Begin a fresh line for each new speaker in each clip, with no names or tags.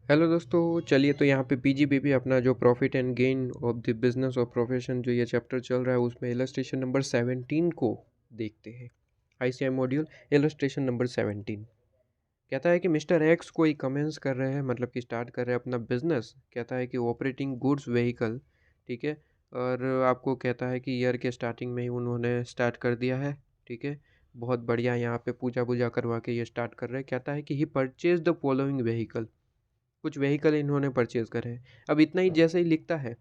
Hello दोस्तों, चलिए तो यहाँ पे पीजीबीपी अपना जो profit and gain of the business और प्रोफेशन जो ये चैप्टर चल रहा है उसमें इलस्ट्रेशन नंबर 17 को देखते हैं। आईसीआई मॉड्यूल इलस्ट्रेशन नंबर 17 कहता है कि मिस्टर एक्स कोई कमेंस कर रहे हैं, मतलब कि स्टार्ट कर रहे हैं अपना बिजनेस। कहता है कि ऑपरेटिंग गुड्स व्हीकल, ठीक है। और आपको कहता है कि ईयर के स्टार्टिंग में ही उन्होंने स्टार्ट कर दिया है, ठीक है। बहुत बढ़िया, यहाँ पे पूजा पूजा करवा के ये स्टार्ट कर रहे हैं। कहता है कि ही परचेज द फॉलोइंग व्हीकल, कुछ व्हीकल इन्होंने परचेज़ करे हैं। अब इतना ही जैसे ही लिखता है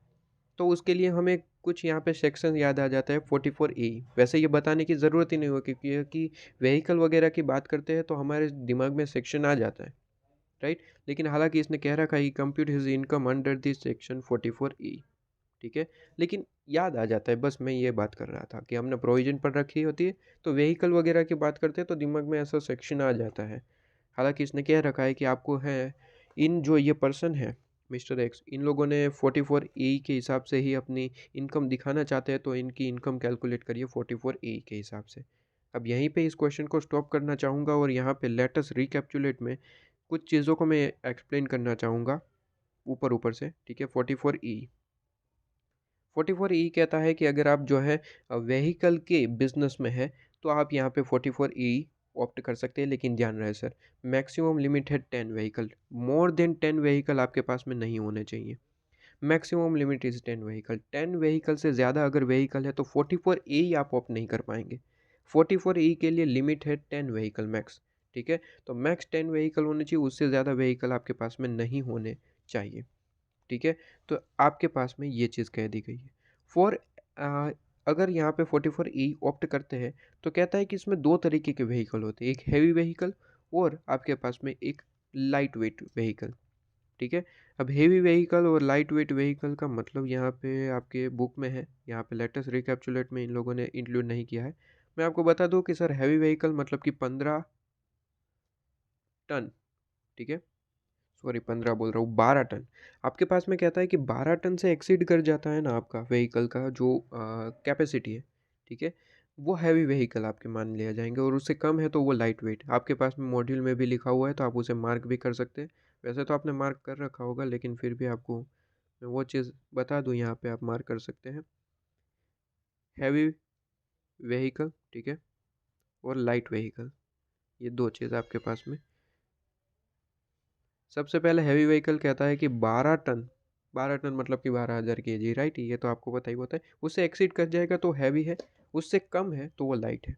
तो उसके लिए हमें कुछ यहाँ पे सेक्शन याद आ जाता है 44 ए। वैसे ये बताने की ज़रूरत ही नहीं होगी क्योंकि व्हीकल वगैरह की बात करते हैं तो हमारे दिमाग में सेक्शन आ जाता है, राइट। लेकिन हालांकि इसने कह रखा है compute his income under this section 44 ए, ठीक है। लेकिन याद आ जाता है, बस मैं ये बात कर रहा था कि हमने प्रोविजन पर रखी होती है तो व्हीकल वगैरह की बात करते हैं तो दिमाग में ऐसा सेक्शन आ जाता है। हालांकि इसने कह रखा है कि आपको है इन जो ये पर्सन है मिस्टर एक्स, इन लोगों ने 44 ए के हिसाब से ही अपनी इनकम दिखाना चाहते हैं तो इनकी इनकम कैलकुलेट करिए 44 ए के हिसाब से। अब यहीं पे इस क्वेश्चन को स्टॉप करना चाहूँगा और यहाँ पे लेटेस्ट रिकैप्चुलेट में कुछ चीज़ों को मैं एक्सप्लेन करना चाहूँगा ऊपर ऊपर से, ठीक है। 44 ई कहता है कि अगर आप जो है व्हीकल के बिजनेस में है तो आप यहाँ पे 44 ई ऑप्ट कर सकते हैं। लेकिन ध्यान रहे सर, मैक्सिमम लिमिट है 10 व्हीकल, मोर देन 10 व्हीकल आपके पास में नहीं होने चाहिए। Maximum limit is 10 vehicle, 10 vehicle से ज़्यादा अगर व्हीकल है तो 44 ए ही आप ऑप्ट नहीं कर पाएंगे। 44 ई के लिए लिमिट है 10 व्हीकल मैक्स, ठीक है। तो मैक्स 10 व्हीकल होने चाहिए, उससे ज़्यादा व्हीकल आपके पास में नहीं होने चाहिए, ठीक है। तो आपके पास में ये चीज़ कह दी गई है। फॉर अगर यहाँ पे 44 ई ऑप्ट करते हैं तो कहता है कि इसमें दो तरीके के व्हीकल होते हैं, एक हैवी व्हीकल और आपके पास में एक लाइट वेट व्हीकल, ठीक है। अब हेवी व्हीकल और लाइट वेट व्हीकल का मतलब यहाँ पे आपके बुक में है, यहाँ पे लेटेस्ट रिकैप्चुलेट में इन लोगों ने इंक्लूड नहीं किया है। मैं आपको बता दूं कि सर हैवी व्हीकल मतलब कि 15 टन, ठीक है। सॉरी 15 बोल रहा हूँ, 12 टन। आपके पास में कहता है कि 12 टन से एक्सीड कर जाता है ना आपका व्हीकल का जो कैपेसिटी है, ठीक है, वो हैवी व्हीकल आपके मान लिया जाएंगे और उससे कम है तो वो लाइट वेट। आपके पास में मॉड्यूल में भी लिखा हुआ है तो आप उसे मार्क भी कर सकते हैं। वैसे तो आपने मार्क कर रखा होगा लेकिन फिर भी आपको मैं वो चीज़ बता दूँ, यहाँ पे आप मार्क कर सकते हैं हैवी व्हीकल, ठीक है, और लाइट व्हीकल, ये दो चीज़ आपके पास में। सबसे पहले हैवी व्हीकल कहता है कि 12 टन, 12 टन मतलब कि 12,000 केजी, राइट। ये तो आपको पता ही होता है, उससे एक्सीड कर जाएगा तो हैवी है, उससे कम है तो वो लाइट है,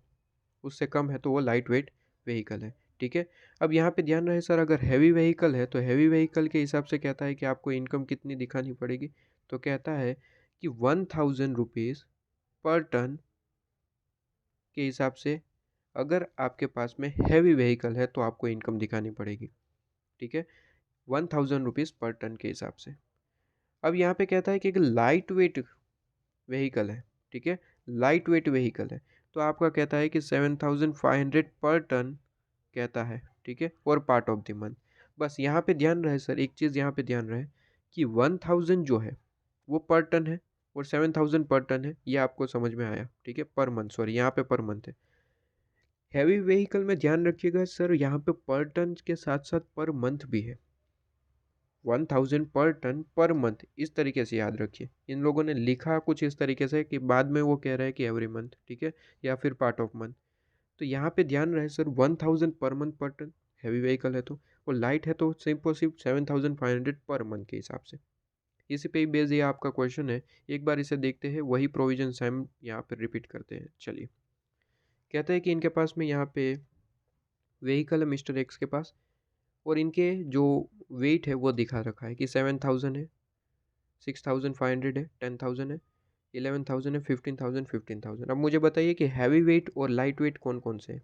उससे कम है तो वो लाइट वेट व्हीकल है, ठीक है। अब यहाँ पे ध्यान रहे सर, अगर हैवी व्हीकल है तो हैवी व्हीकल के हिसाब से कहता है कि आपको इनकम कितनी दिखानी पड़ेगी। तो कहता है कि 1,000 रुपीज़ पर टन के हिसाब से अगर आपके पास में हैवी व्हीकल है तो आपको इनकम दिखानी पड़ेगी, ठीक है, 1,000 रुपीज़ पर टन के हिसाब से। अब यहाँ पे कहता है कि एक लाइट वेट व्हीकल है, ठीक है, लाइट वेट व्हीकल है तो आपका कहता है कि 7,500 पर टन कहता है, ठीक है, और पार्ट ऑफ द मंथ। बस यहाँ पे ध्यान रहे सर, एक चीज़ यहाँ पे ध्यान रहे कि 1,000 जो है वो पर टन है और 7,000 पर टन है, ये आपको समझ में आया, ठीक है। पर मंथ, सॉरी यहाँ पे पर मंथ है। हैवी व्हीकल में ध्यान रखिएगा सर, यहाँ पे पर टन के साथ साथ पर मंथ भी है। 1,000 पर टन पर मंथ, इस तरीके से याद रखिए। इन लोगों ने लिखा कुछ इस तरीके से कि बाद में वो कह रहे हैं कि एवरी मंथ, ठीक है, या फिर पार्ट ऑफ मंथ। तो यहाँ पे ध्यान रहे सर, 1,000 पर मंथ पर टन हैवी व्हीकल है तो, और लाइट है तो सिर्फ और सिर्फ 7,500 पर मंथ के हिसाब से। इसी पे ही बेस ये आपका क्वेश्चन है, एक बार इसे देखते हैं, वही प्रोविजन हम यहाँ पे रिपीट करते हैं। चलिए, कहते हैं कि इनके पास में यहाँ पे व्हीकल है मिस्टर एक्स के पास, और इनके जो वेट है वो दिखा रखा है कि 7,000 है, 6,500 है, 10,000 है, 11,000 है, 15,000, 15,000। अब मुझे बताइए कि हैवी वेट और लाइट वेट कौन कौन से हैं।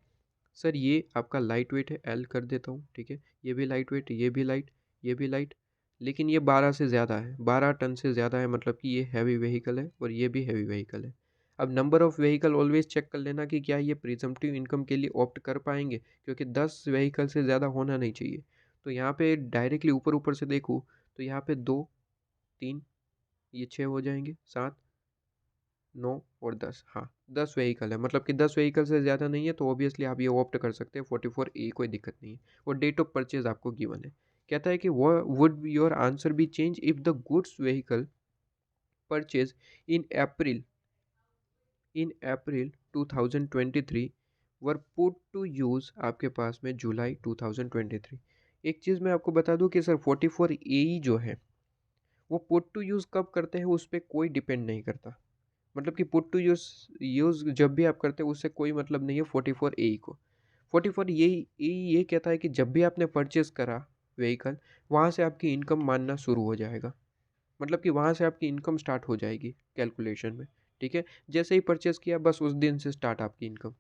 सर ये आपका लाइट वेट है, एल कर देता हूँ, ठीक है। ये भी लाइट वेट, ये भी लाइट, ये भी लाइट। लेकिन ये 12 से ज़्यादा है, 12 टन से ज़्यादा है, मतलब कि ये हैवी व्हीकल है और ये भी हैवी व्हीकल है। अब number of vehicle always check कर लेना कि क्या ये प्रिजम्पटिव इनकम के लिए ऑप्ट कर पाएंगे, क्योंकि 10 व्हीकल से ज़्यादा होना नहीं चाहिए। तो यहाँ पे डायरेक्टली ऊपर ऊपर से देखूँ तो यहाँ पे 2, 3, ये 6 हो जाएंगे, 7, 9 और 10, हाँ 10 व्हीकल है, मतलब कि 10 व्हीकल से ज़्यादा नहीं है तो ऑब्वियसली आप ये ऑप्ट कर सकते हैं 44 ए, कोई दिक्कत नहीं है। और डेट ऑफ परचेज आपको गिवन है। कहता है कि would your answer be change if the goods vehicle purchase in April 2023 were put to use आपके पास में जुलाई 2023। एक चीज़ मैं आपको बता दूं कि सर 44A जो है वो पुट टू यूज़ कब करते हैं उस पर कोई डिपेंड नहीं करता। मतलब कि पुट टू यूज़ जब भी आप करते हैं उससे कोई मतलब नहीं है 44A को। 44A ये कहता है कि जब भी आपने परचेस करा व्हीकल, वहाँ से आपकी इनकम मानना शुरू हो जाएगा। मतलब कि वहाँ से आपकी इनकम स्टार्ट हो जाएगी कैलकुलेशन में। ठीक है, जैसे ही परचेस किया बस उस दिन से स्टार्ट आपकी इनकम।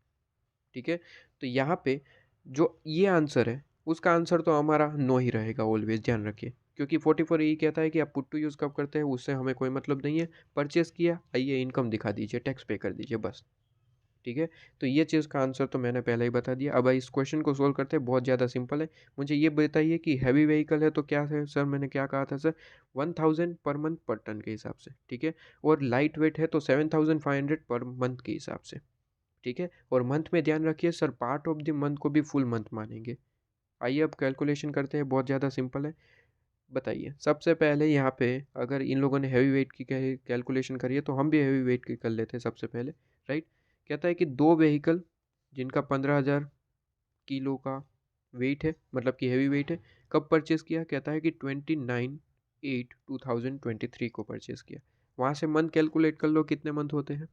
ठीक है, तो यहाँ पे जो ये आंसर है उसका आंसर तो हमारा नो ही रहेगा, ऑलवेज ध्यान रखिए। क्योंकि 44 यही कहता है कि आप पुट टू यूज़ कब करते हैं उससे हमें कोई मतलब नहीं है। परचेस किया, आइए इनकम दिखा दीजिए, टैक्स पे कर दीजिए बस। ठीक है, तो ये चीज़ का आंसर तो मैंने पहले ही बता दिया। अब इस क्वेश्चन को सोल्व करते हैं, बहुत ज़्यादा सिंपल है। मुझे ये बताइए कि हैवी व्हीकल है तो क्या है सर, मैंने क्या कहा था सर, 1000 पर मंथ पर टन के हिसाब से। ठीक है, और लाइट वेट है तो 7500 पर मंथ के हिसाब से। ठीक है, और मंथ में ध्यान रखिए sir, part of the month को भी फुल मंथ मानेंगे। आइए अब कैलकुलेशन करते हैं, बहुत ज़्यादा सिंपल है। बताइए, सबसे पहले यहाँ पे अगर इन लोगों ने हैवी वेट की कैलकुलेशन करी है तो हम भी हैवी वेट की कर लेते हैं सबसे पहले। राइट, कहता है कि दो व्हीकल जिनका 15,000 किलो का वेट है, मतलब कि हैवी वेट है, कब परचेज़ किया, कहता है कि 29/8/2023 को परचेज़ किया। वहाँ से मंथ कैलकुलेट कर लो कितने मंथ होते हैं।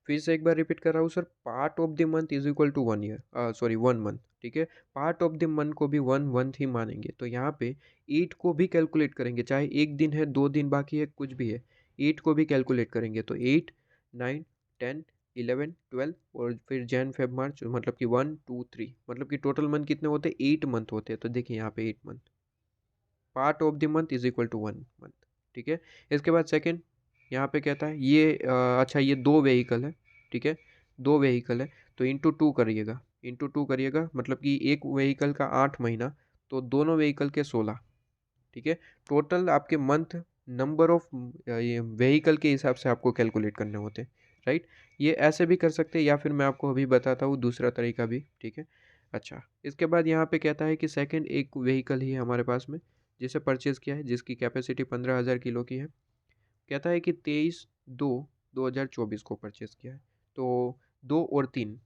फिर से एक बार रिपीट कर रहा हूँ sir, part of the month is equal to 1 year, sorry 1 month. ठीक है, पार्ट ऑफ द मंथ को भी 1 मंथ ही मानेंगे। तो यहाँ पे 8 को भी कैलकुलेट करेंगे, चाहे एक दिन है, 2 दिन बाकी है, कुछ भी है, 8 को भी कैलकुलेट करेंगे। तो 8, 9, 10, 11, 12 और फिर जैन फेब मार्च, मतलब कि 1, 2, 3, मतलब कि टोटल मंथ कितने होते हैं, 8 मंथ होते हैं। तो देखिए यहाँ पे 8 month, part of the month is equal to 1 month. ठीक है, इसके बाद सेकेंड यहाँ पे कहता है ये अच्छा ये दो व्हीकल है। ठीक है, दो व्हीकल है तो इंटू टू करिएगा, इंटू टू करिएगा, मतलब कि एक व्हीकल का 8 महीना, तो दोनों व्हीकल के 16। ठीक है, टोटल आपके मंथ नंबर ऑफ ये व्हीकल के हिसाब से आपको कैलकुलेट करने होते हैं। राइट, ये ऐसे भी कर सकते हैं या फिर मैं आपको अभी बताता हूँ दूसरा तरीका भी। ठीक है, अच्छा इसके बाद यहाँ पे कहता है कि सेकंड एक व्हीकल ही है हमारे पास में जिसे परचेज़ किया है, जिसकी कैपेसिटी 15,000 किलो की है। कहता है कि 23/2/2024 को परचेज़ किया है। तो 2 और 3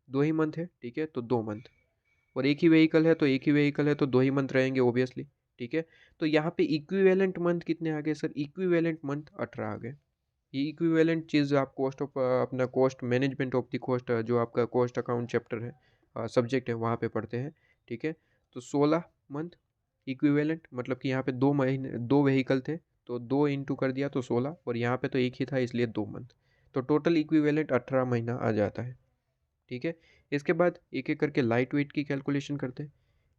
दो ही मंथ है। ठीक है, तो 2 मंथ, और एक ही व्हीकल है तो एक ही व्हीकल है तो 2 ही मंथ रहेंगे ऑब्वियसली। ठीक है, तो यहाँ पे इक्विवेलेंट मंथ कितने आ गए सर, इक्विवेलेंट मंथ 18 आ गए। ये इक्विवेलेंट चीज़ आप कॉस्ट ऑफ अपना cost management of the cost जो आपका कॉस्ट अकाउंट चैप्टर है, सब्जेक्ट है, वहाँ पे पढ़ते हैं। ठीक है, तो 16 मंथ इक्विवेलेंट, मतलब कि यहाँ पे 2 महीने 2 व्हीकल थे तो 2 इंटू कर दिया तो 16, और यहाँ पे तो एक ही था इसलिए 2 मंथ, तो टोटल इक्विवेलेंट 18 महीना आ जाता है। ठीक है, इसके बाद एक एक करके लाइट वेट की कैलकुलेशन करते हैं।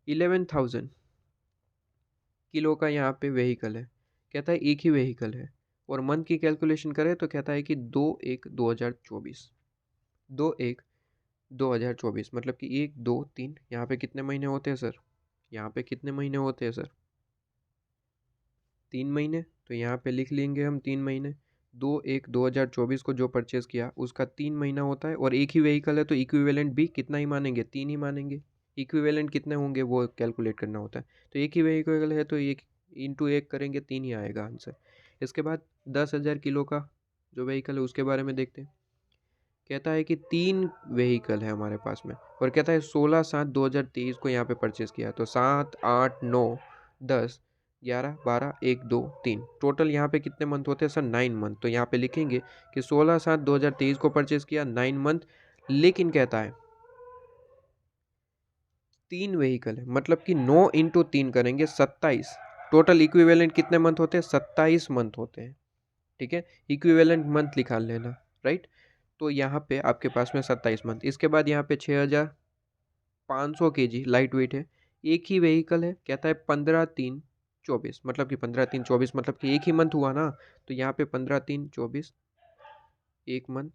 11,000 किलो का यहाँ पे व्हीकल है, कहता है एक ही व्हीकल है, और मंथ की कैलकुलेशन करें तो कहता है कि 2/1/2024, 2/1/2024, मतलब कि 1, 2, 3, यहाँ पे कितने महीने होते हैं सर, यहाँ पे कितने महीने होते हैं सर, 3 महीने। तो यहाँ पे लिख लेंगे हम 3 महीने। 2/1/2024 को जो परचेज़ किया उसका 3 महीना होता है, और एक ही व्हीकल है तो इक्विवेलेंट भी कितना ही मानेंगे, 3 ही मानेंगे। इक्विवेलेंट कितने होंगे वो कैलकुलेट करना होता है। तो एक ही व्हीकल है तो एक इंटू एक करेंगे, 3 ही आएगा आंसर। इसके बाद 10,000 किलो का जो व्हीकल है उसके बारे में देखते हैं। कहता है कि 3 व्हीकल है हमारे पास में, और कहता है 16/7/2023 को यहाँ पे परचेज़ किया। तो 7, 8, 9, 10, 11, 12, 1, 2, 3, टोटल यहाँ पे कितने मंथ होते हैं सर, 9 मंथ। तो यहाँ पे लिखेंगे कि 16/7/2023 को परचेज़ किया, 9 मंथ। लेकिन कहता है 3 व्हीकल है, मतलब कि 9 इंटू 3 करेंगे 27, टोटल इक्विवेलेंट कितने मंथ होते हैं, 27 मंथ होते हैं। ठीक है, इक्विवेलेंट मंथ लिखा लेना। राइट, तो यहाँ पे आपके पास में 27 मंथ। इसके बाद यहाँ पे 6,500 kg लाइट वेट है, एक ही व्हीकल है, कहता है 15/3/24, मतलब कि 15/3/24 मतलब कि एक ही मंथ हुआ ना, तो यहाँ पे 15/3/24 एक मंथ,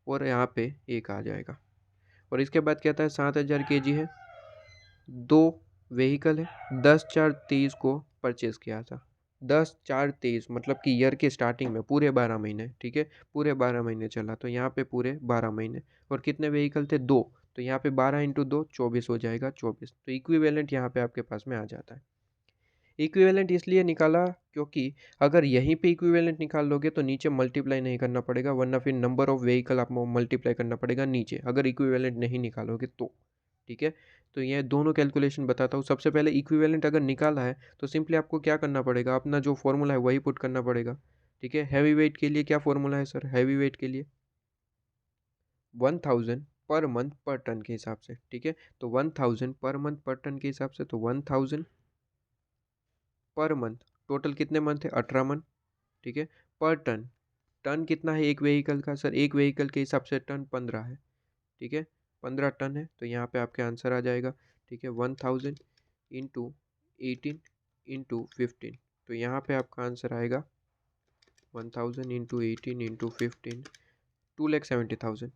और यहाँ पे एक आ जाएगा। और इसके बाद कहता है 7,000 kg है, दो व्हीकल है, 10/4/23 को परचेज़ किया था। 10/4/23 मतलब कि ईयर के स्टार्टिंग में पूरे 12 महीने। ठीक है, पूरे 12 महीने चला, तो यहाँ पे पूरे 12 महीने, और कितने व्हीकल थे, 2, तो यहाँ पे 12 इंटू 2 24 हो जाएगा 24। तो इक्विवेलेंट यहाँ पे आपके पास में आ जाता है। इक्विवेलेंट इसलिए निकाला क्योंकि अगर यहीं पे इक्विवेलेंट निकाल लोगे तो नीचे मल्टीप्लाई नहीं करना पड़ेगा, वरना फिर नंबर ऑफ व्हीकल आपको मल्टीप्लाई करना पड़ेगा नीचे, अगर इक्विवेलेंट नहीं निकालोगे तो। ठीक है, तो ये दोनों कैलकुलेशन बताता हूँ। सबसे पहले इक्विवेलेंट अगर निकाला है तो सिंपली आपको क्या करना पड़ेगा, अपना जो फॉर्मूला है वही पुट करना पड़ेगा। ठीक है, हैवी वेट के लिए क्या फॉर्मूला है सर, हैवी वेट के लिए 1000 पर मंथ पर टन के हिसाब से। ठीक है, तो 1000 पर मंथ पर टन के हिसाब से, तो 1000 पर मंथ, टोटल कितने मंथ है 18 मंथ। ठीक है, पर टन, टन कितना है एक व्हीकल का सर, एक व्हीकल के हिसाब से टन 15 है। ठीक है, 15 टन है, तो यहाँ पे आपके आंसर आ जाएगा। ठीक है, 1000 इंटू 18 इंटू 15, तो यहाँ पे आपका आंसर आएगा 1000 इंटू 18 इंटू 15, 2,70,000।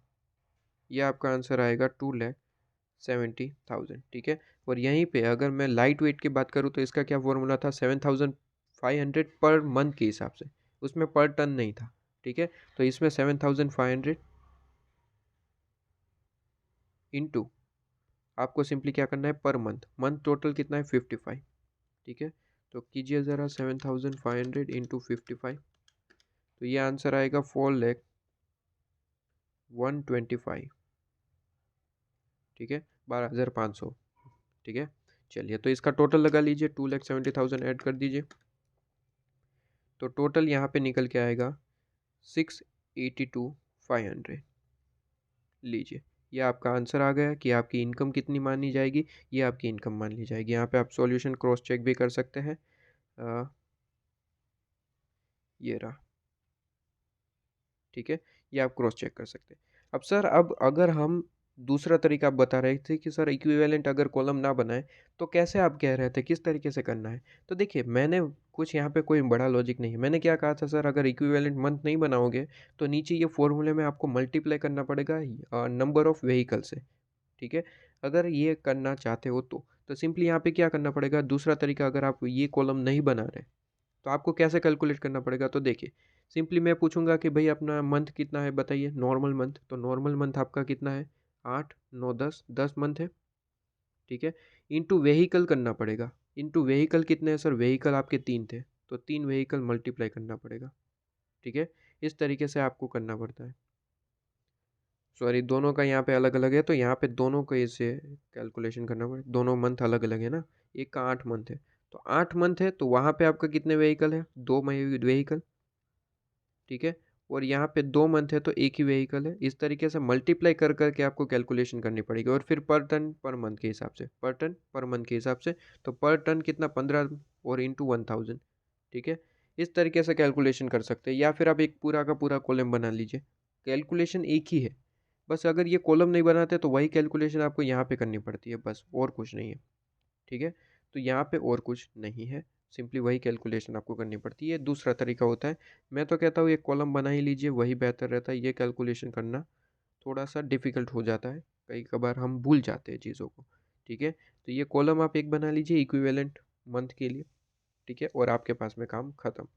यह आपका आंसर आएगा 2,70,000। ठीक है, और यहीं पे अगर मैं लाइट वेट की बात करूँ तो इसका क्या फॉर्मूला था, 7,500 पर मंथ के हिसाब से, उसमें पर टन नहीं था। ठीक है, तो इसमें 7,500 इंटू आपको सिंपली क्या करना है पर मंथ, मंथ टोटल कितना है 55। ठीक है, तो कीजिए ज़रा 7,500 इंटू 55, तो ये आंसर आएगा 4,125। ठीक है, 12,500। ठीक है, चलिए तो इसका टोटल लगा लीजिए, 2,70,000 ऐड कर दीजिए, तो टोटल यहाँ पे निकल के आएगा 682,500। लीजिए, ये आपका आंसर आ गया कि आपकी इनकम कितनी मानी जाएगी, ये आपकी इनकम मान ली जाएगी। यहाँ पे आप सॉल्यूशन क्रॉस चेक भी कर सकते हैं। ये रहा। ठीक है, ये आप क्रॉस चेक कर सकते हैं। अब सर, अब अगर हम दूसरा तरीका आप बता रहे थे कि सर इक्विवेलेंट अगर कॉलम ना बनाए तो कैसे, आप कह रहे थे किस तरीके से करना है। तो देखिए, मैंने कुछ यहाँ पे कोई बड़ा लॉजिक नहीं है, मैंने क्या कहा था सर, अगर इक्विवेलेंट मंथ नहीं बनाओगे तो नीचे ये फॉर्मूले में आपको मल्टीप्लाई करना पड़ेगा नंबर ऑफ व्हीकल से। ठीक है, अगर ये करना चाहते हो तो सिंपली यहाँ पे क्या करना पड़ेगा, दूसरा तरीका, अगर आप ये कॉलम नहीं बना रहे तो आपको कैसे कैलकुलेट करना पड़ेगा। तो देखिए, सिंपली मैं पूछूंगा कि भाई अपना मंथ कितना है बताइए, नॉर्मल मंथ, तो नॉर्मल मंथ आपका कितना है 8 9 10 मंथ है। ठीक है, इनटू व्हीकल करना पड़ेगा, इनटू व्हीकल कितने हैं सर, व्हीकल आपके 3 थे, तो 3 व्हीकल मल्टीप्लाई करना पड़ेगा। ठीक है, इस तरीके से आपको करना पड़ता है। सॉरी, दोनों का यहाँ पे अलग अलग है, तो यहाँ पे दोनों को ऐसे कैलकुलेशन करना पड़ेगा, दोनों मंथ अलग अलग है ना, एक का 8 मंथ है, तो 8 मंथ है, तो वहाँ पे आपका कितने व्हीकल है, 2 व्हीकल। ठीक है, और यहाँ पे 2 मंथ है तो एक ही व्हीकल है। इस तरीके से मल्टीप्लाई कर करके आपको कैलकुलेशन करनी पड़ेगी, और फिर पर टन पर मंथ के हिसाब से, पर टन पर मंथ के हिसाब से, तो पर टन कितना 15 और इंटू 1000। ठीक है, इस तरीके से कैलकुलेशन कर सकते हैं, या फिर आप एक पूरा का पूरा कॉलम बना लीजिए, कैलकुलेशन एक ही है, बस अगर ये कॉलम नहीं बनाते तो वही कैलकुलेशन आपको यहाँ पे करनी पड़ती है, बस और कुछ नहीं है। ठीक है, तो यहाँ पे और कुछ नहीं है, सिंपली वही कैलकुलेशन आपको करनी पड़ती है। दूसरा तरीका होता है, मैं तो कहता हूँ एक कॉलम बना ही लीजिए, वही बेहतर रहता है। ये कैलकुलेशन करना थोड़ा सा डिफ़िकल्ट हो जाता है, कई कभार हम भूल जाते हैं चीज़ों को। ठीक है, तो ये कॉलम आप एक बना लीजिए इक्विवेलेंट मंथ के लिए। ठीक है, और आपके पास में काम ख़त्म।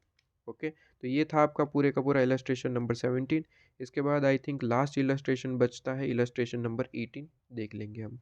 ओके, तो ये था आपका पूरे का पूरा इलस्ट्रेशन नंबर 17। इसके बाद आई थिंक लास्ट इलस्ट्रेशन बचता है, इलस्ट्रेशन नंबर 18 देख लेंगे हम।